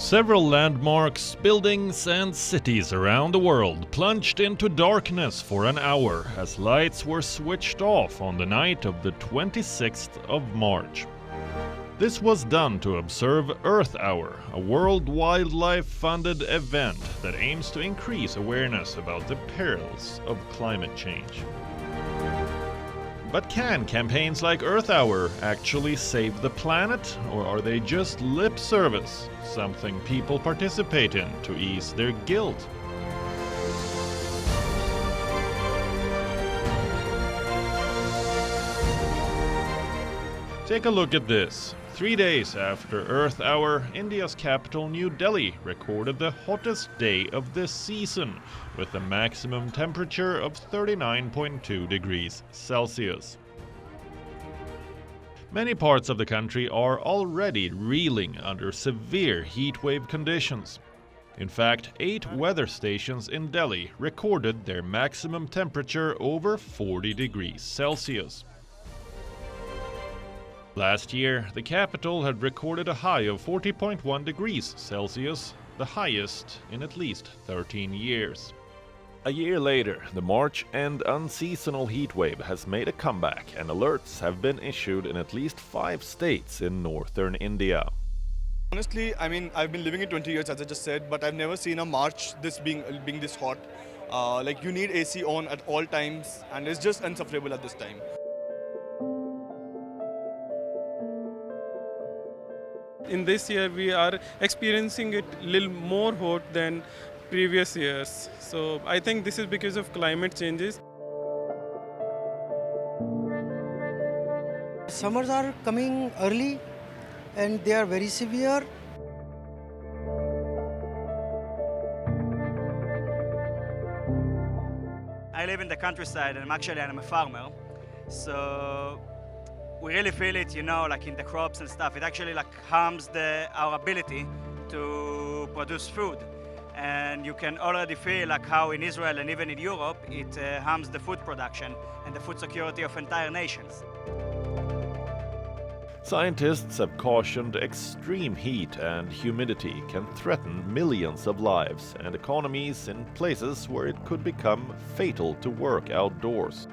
Several landmarks, buildings and cities around the world plunged into darkness for an hour as lights were switched off on the night of the 26th of March. This was done to observe Earth Hour, a World Wildlife-funded event that aims to increase awareness about the perils of climate change. But can campaigns like Earth Hour actually save the planet, or are they just lip service, something people participate in to ease their guilt? Take a look at this. 3 days after Earth Hour, India's capital New Delhi recorded the hottest day of this season, with a maximum temperature of 39.2 degrees Celsius. Many parts of the country are already reeling under severe heatwave conditions. In fact, 8 weather stations in Delhi recorded their maximum temperature over 40 degrees Celsius. Last year, the capital had recorded a high of 40.1 degrees Celsius, the highest in at least 13 years. A year later, the March and unseasonal heatwave has made a comeback, and alerts have been issued in at least 5 states in northern India. Honestly, I've been living in 20 years, as I just said, but I've never seen a March being this hot. You need AC on at all times, and it's just insufferable at this time. In this year, we are experiencing it a little more hot than previous years. So I think this is because of climate changes. Summers are coming early and they are very severe. I live in the countryside and I'm a farmer. So we really feel it, like in the crops and stuff. It actually harms our ability to produce food. And you can already feel how in Israel and even in Europe, it harms the food production and the food security of entire nations. Scientists have cautioned extreme heat and humidity can threaten millions of lives and economies in places where it could become fatal to work outdoors.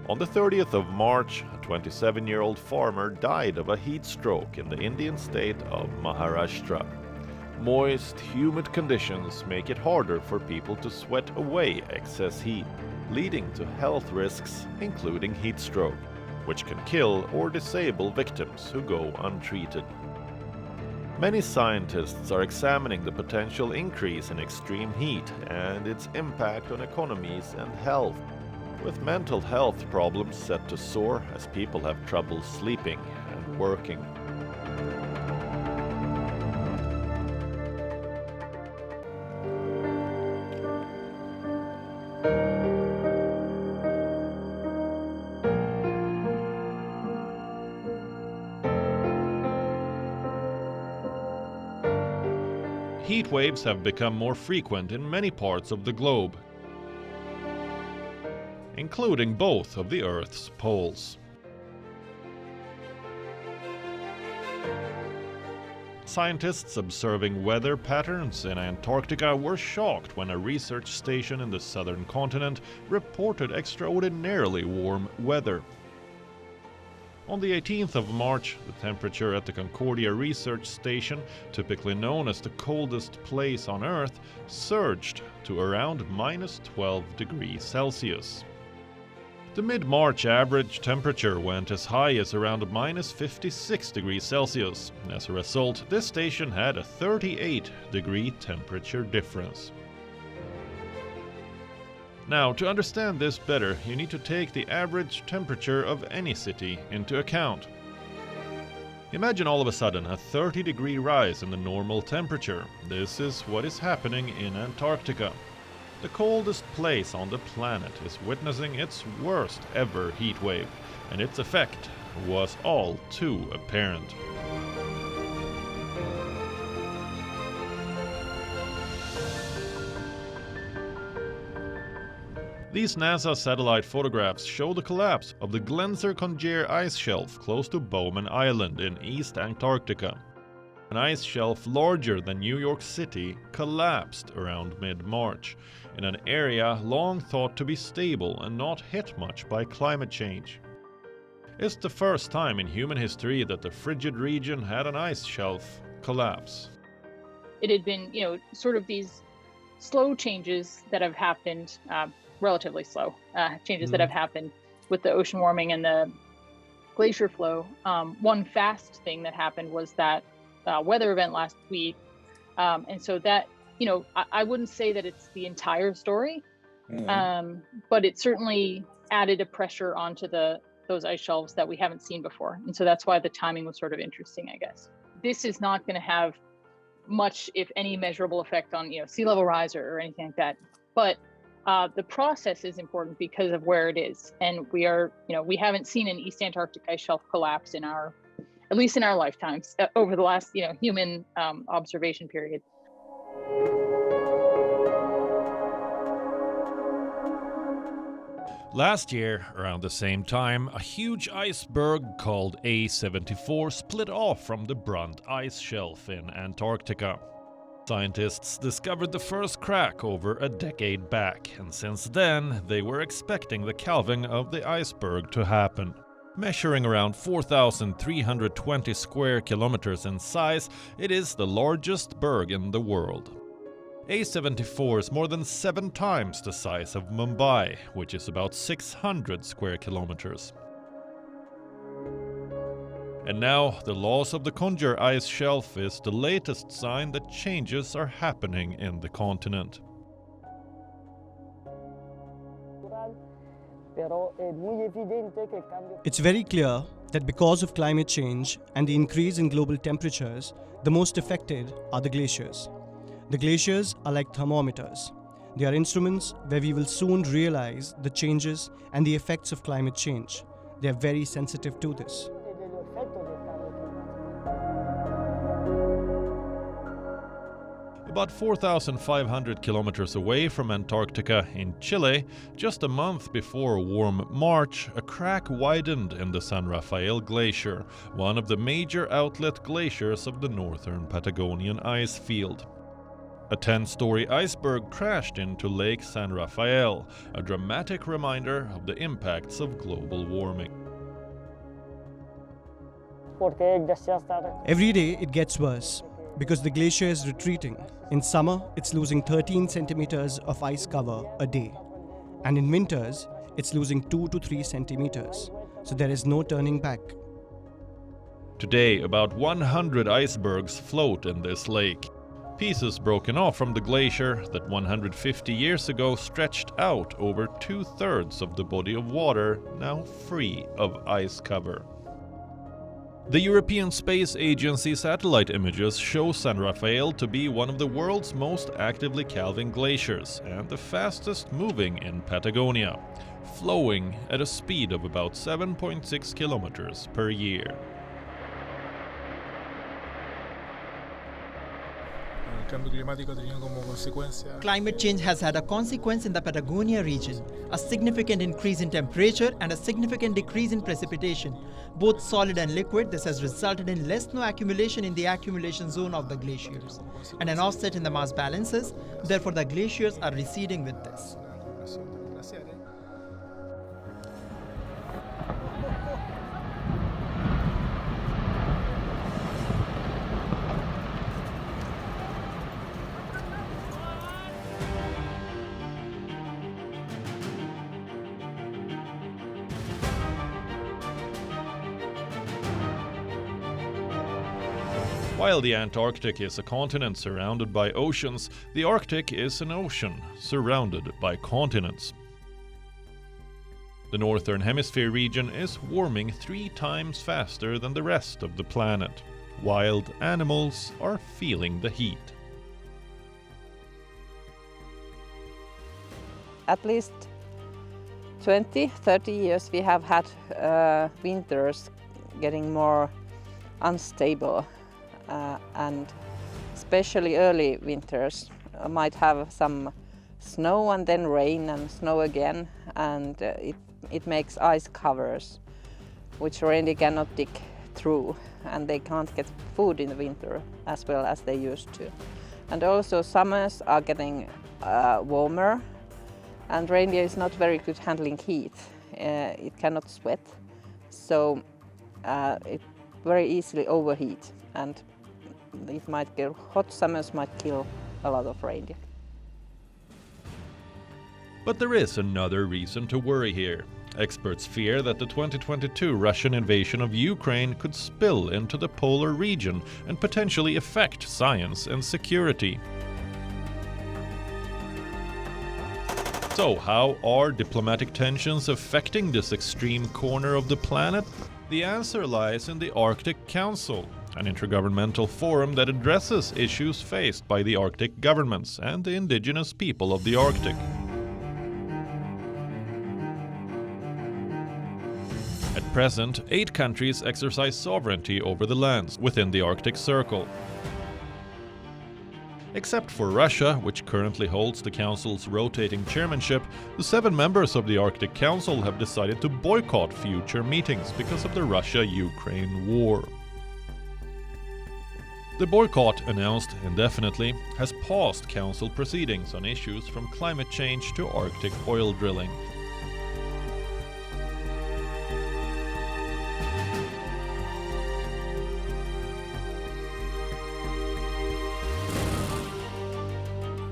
On the 30th of March, a 27-year-old farmer died of a heat stroke in the Indian state of Maharashtra. Moist, humid conditions make it harder for people to sweat away excess heat, leading to health risks, including heat stroke, which can kill or disable victims who go untreated. Many scientists are examining the potential increase in extreme heat and its impact on economies and health, with mental health problems set to soar as people have trouble sleeping and working. Heat waves have become more frequent in many parts of the globe, including both of the Earth's poles. Scientists observing weather patterns in Antarctica were shocked when a research station in the southern continent reported extraordinarily warm weather. On the 18th of March, the temperature at the Concordia research station, typically known as the coldest place on Earth, surged to around -12 degrees Celsius. The mid-March average temperature went as high as around -56 degrees Celsius. As a result, this station had a 38-degree temperature difference. Now, to understand this better, you need to take the average temperature of any city into account. Imagine all of a sudden a 30-degree rise in the normal temperature. This is what is happening in Antarctica. The coldest place on the planet is witnessing its worst ever heat wave, and its effect was all too apparent. These NASA satellite photographs show the collapse of the Glacial ice shelf close to Bowman Island in East Antarctica. An ice shelf larger than New York City collapsed around mid-March in an area long thought to be stable and not hit much by climate change. It's the first time in human history that the frigid region had an ice shelf collapse. It had been, sort of these slow changes that have happened, relatively slow changes that have happened with the ocean warming and the glacier flow. One fast thing that happened was that weather event last week. And so that, I wouldn't say that it's the entire story, but it certainly added a pressure onto those ice shelves that we haven't seen before. And so that's why the timing was sort of interesting, I guess. This is not going to have much, if any, measurable effect on, sea level rise or anything like that. But the process is important because of where it is. And we haven't seen an East Antarctic ice shelf collapse at least in our lifetimes, over the last, human observation period. Last year, around the same time, a huge iceberg called A74 split off from the Brunt ice shelf in Antarctica. Scientists discovered the first crack over a decade back, and since then they were expecting the calving of the iceberg to happen. Measuring around 4,320 square kilometers in size, it is the largest berg in the world. A74 is more than 7 times the size of Mumbai, which is about 600 square kilometers. And now, the loss of the Conjure ice shelf is the latest sign that changes are happening in the continent. It's very clear that because of climate change and the increase in global temperatures, the most affected are the glaciers. The glaciers are like thermometers. They are instruments where we will soon realize the changes and the effects of climate change. They are very sensitive to this. About 4,500 kilometers away from Antarctica in Chile, just a month before a warm March, a crack widened in the San Rafael Glacier, one of the major outlet glaciers of the northern Patagonian ice field. A 10-story iceberg crashed into Lake San Rafael, a dramatic reminder of the impacts of global warming. Every day it gets worse because the glacier is retreating. In summer, it's losing 13 centimeters of ice cover a day. And in winters, it's losing 2 to 3 centimeters. So there is no turning back. Today, about 100 icebergs float in this lake. Pieces broken off from the glacier that 150 years ago stretched out over 2/3 of the body of water, now free of ice cover. The European Space Agency satellite images show San Rafael to be one of the world's most actively calving glaciers and the fastest moving in Patagonia, flowing at a speed of about 7.6 kilometers per year. Climate change has had a consequence in the Patagonia region, a significant increase in temperature and a significant decrease in precipitation, both solid and liquid. This has resulted in less snow accumulation in the accumulation zone of the glaciers and an offset in the mass balances. Therefore, the glaciers are receding with this. While the Antarctic is a continent surrounded by oceans, the Arctic is an ocean surrounded by continents. The northern hemisphere region is warming 3 times faster than the rest of the planet. Wild animals are feeling the heat. At least 20-30 years we have had winters getting more unstable. And especially early winters might have some snow and then rain and snow again, and it makes ice covers which really cannot through, and they can't get food in the winter as well as they used to. And also summers are getting warmer, and reindeer is not very good handling heat. It cannot sweat, so it very easily overheat, and it might get hot summers might kill a lot of reindeer. But there is another reason to worry here. Experts fear that the 2022 Russian invasion of Ukraine could spill into the polar region and potentially affect science and security. So, how are diplomatic tensions affecting this extreme corner of the planet? The answer lies in the Arctic Council, an intergovernmental forum that addresses issues faced by the Arctic governments and the indigenous people of the Arctic. At present, 8 countries exercise sovereignty over the lands within the Arctic Circle. Except for Russia, which currently holds the Council's rotating chairmanship, the 7 members of the Arctic Council have decided to boycott future meetings because of the Russia-Ukraine war. The boycott, announced indefinitely, has paused Council proceedings on issues from climate change to Arctic oil drilling.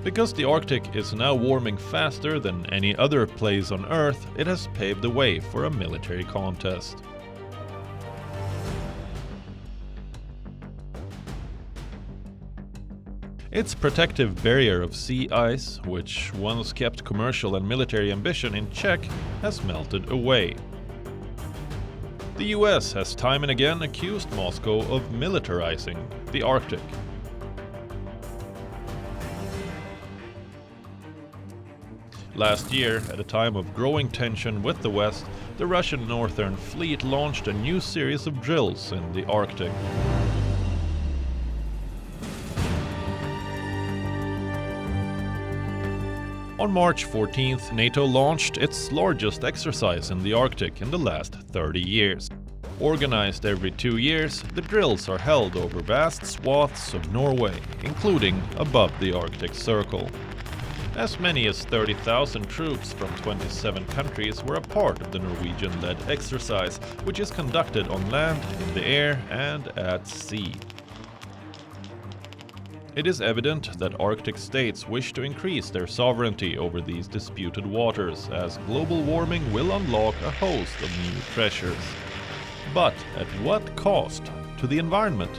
Because the Arctic is now warming faster than any other place on Earth, it has paved the way for a military contest. Its protective barrier of sea ice, which once kept commercial and military ambition in check, has melted away. The US has time and again accused Moscow of militarizing the Arctic. Last year, at a time of growing tension with the West, the Russian Northern Fleet launched a new series of drills in the Arctic. On March 14th, NATO launched its largest exercise in the Arctic in the last 30 years. Organized every 2 years, the drills are held over vast swaths of Norway, including above the Arctic Circle. As many as 30,000 troops from 27 countries were a part of the Norwegian-led exercise, which is conducted on land, in the air, and at sea. It is evident that Arctic states wish to increase their sovereignty over these disputed waters, as global warming will unlock a host of new treasures. But at what cost to the environment?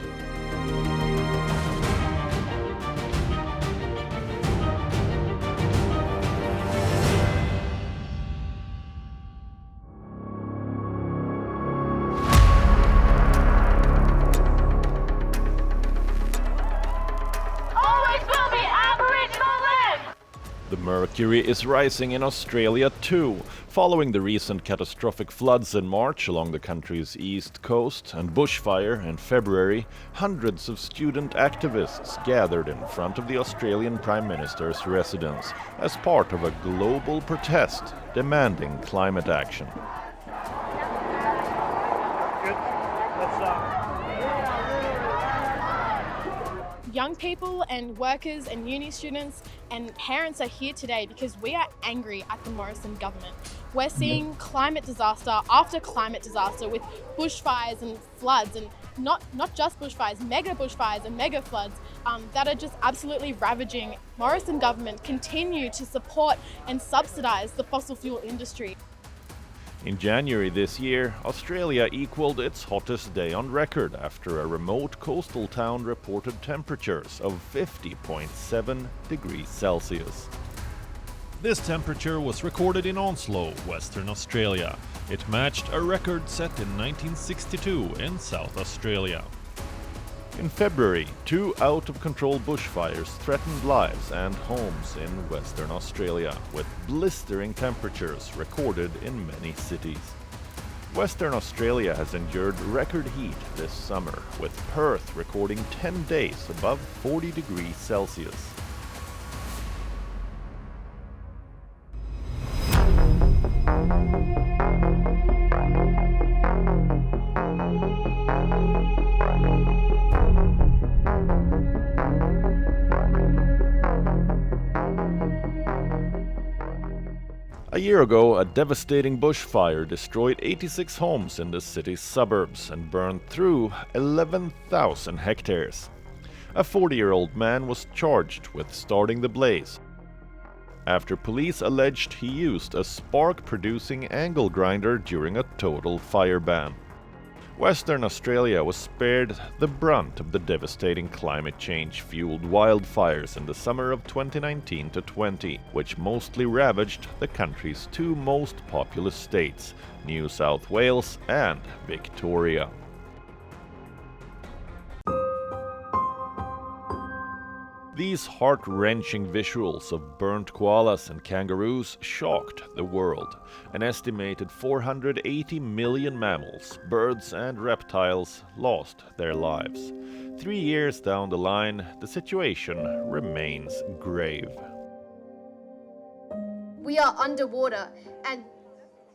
Mercury is rising in Australia too. Following the recent catastrophic floods in March along the country's east coast and bushfire in February, hundreds of student activists gathered in front of the Australian Prime Minister's residence as part of a global protest demanding climate action. Young people and workers and uni students and parents are here today because we are angry at the Morrison government. We're seeing climate disaster after climate disaster with bushfires and floods, and not just bushfires, mega bushfires and mega floods that are just absolutely ravaging. Morrison government continue to support and subsidise the fossil fuel industry. In January this year, Australia equaled its hottest day on record after a remote coastal town reported temperatures of 50.7 degrees Celsius. This temperature was recorded in Onslow, Western Australia. It matched a record set in 1962 in South Australia. In February, 2 out-of-control bushfires threatened lives and homes in Western Australia, with blistering temperatures recorded in many cities. Western Australia has endured record heat this summer, with Perth recording 10 days above 40 degrees Celsius. A year ago, a devastating bushfire destroyed 86 homes in the city's suburbs and burned through 11,000 hectares. A 40-year-old man was charged with starting the blaze after police alleged he used a spark-producing angle grinder during a total fire ban. Western Australia was spared the brunt of the devastating climate change-fueled wildfires in the summer of 2019-20, which mostly ravaged the country's two most populous states, New South Wales and Victoria. These heart-wrenching visuals of burnt koalas and kangaroos shocked the world. An estimated 480 million mammals, birds and reptiles lost their lives. 3 years down the line, the situation remains grave. We are underwater, and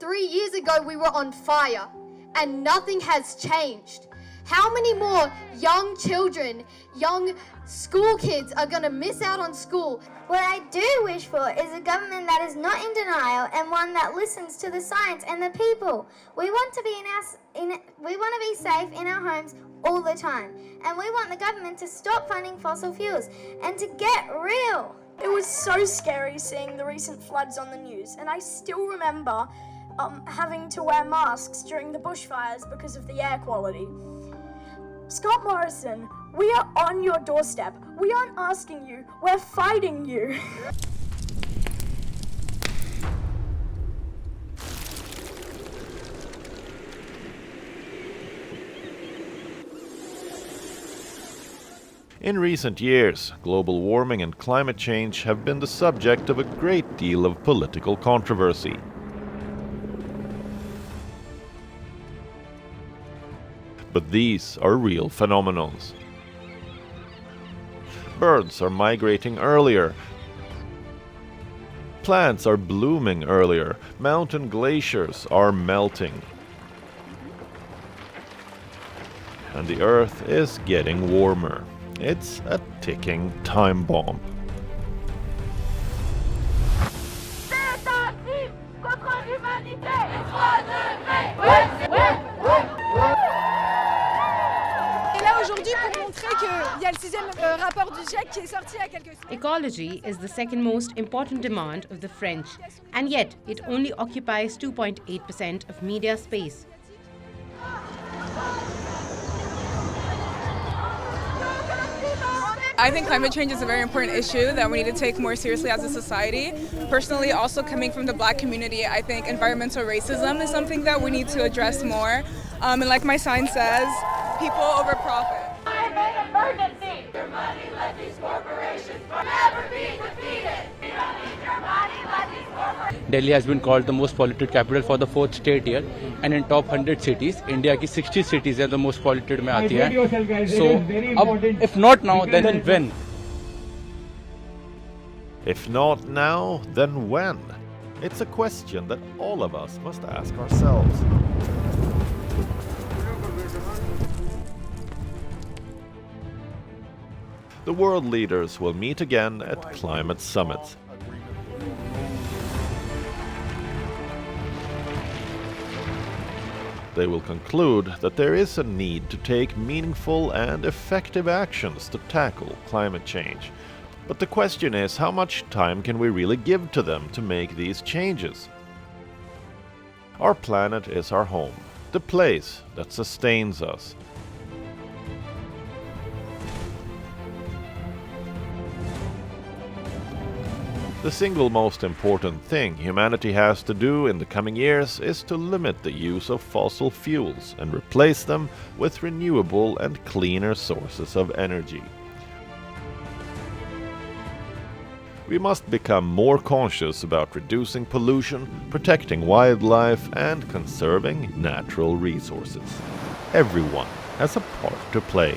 3 years ago we were on fire, and nothing has changed. How many more young children, young school kids are going to miss out on school? What I do wish for is a government that is not in denial and one that listens to the science and the people. We want to be safe in our homes all the time, and we want the government to stop funding fossil fuels and to get real. It was so scary seeing the recent floods on the news, and I still remember having to wear masks during the bushfires because of the air quality. Scott Morrison, we are on your doorstep. We aren't asking you, we're fighting you. In recent years, global warming and climate change have been the subject of a great deal of political controversy. But these are real phenomena. Birds are migrating earlier. Plants are blooming earlier. Mountain glaciers are melting. And the Earth is getting warmer. It's a ticking time bomb. Ecology is the second most important demand of the French, and yet it only occupies 2.8% of media space. I think climate change is a very important issue that we need to take more seriously as a society. Personally, also coming from the Black community, I think environmental racism is something that we need to address more. And like my sign says, people over profit. I'm an emergency. Your money, let these corporations never be defeated. We don't need your money, let these corporations. Delhi has been called the most polluted capital for the 4th straight year, and in top 100 cities, India की 60 cities are the most polluted में आती हैं. So, अब, if not now, then when? If not now, then when? It's a question that all of us must ask ourselves. The world leaders will meet again at climate summits. They will conclude that there is a need to take meaningful and effective actions to tackle climate change. But the question is, how much time can we really give to them to make these changes? Our planet is our home, the place that sustains us. The single most important thing humanity has to do in the coming years is to limit the use of fossil fuels and replace them with renewable and cleaner sources of energy. We must become more conscious about reducing pollution, protecting wildlife, and conserving natural resources. Everyone has a part to play.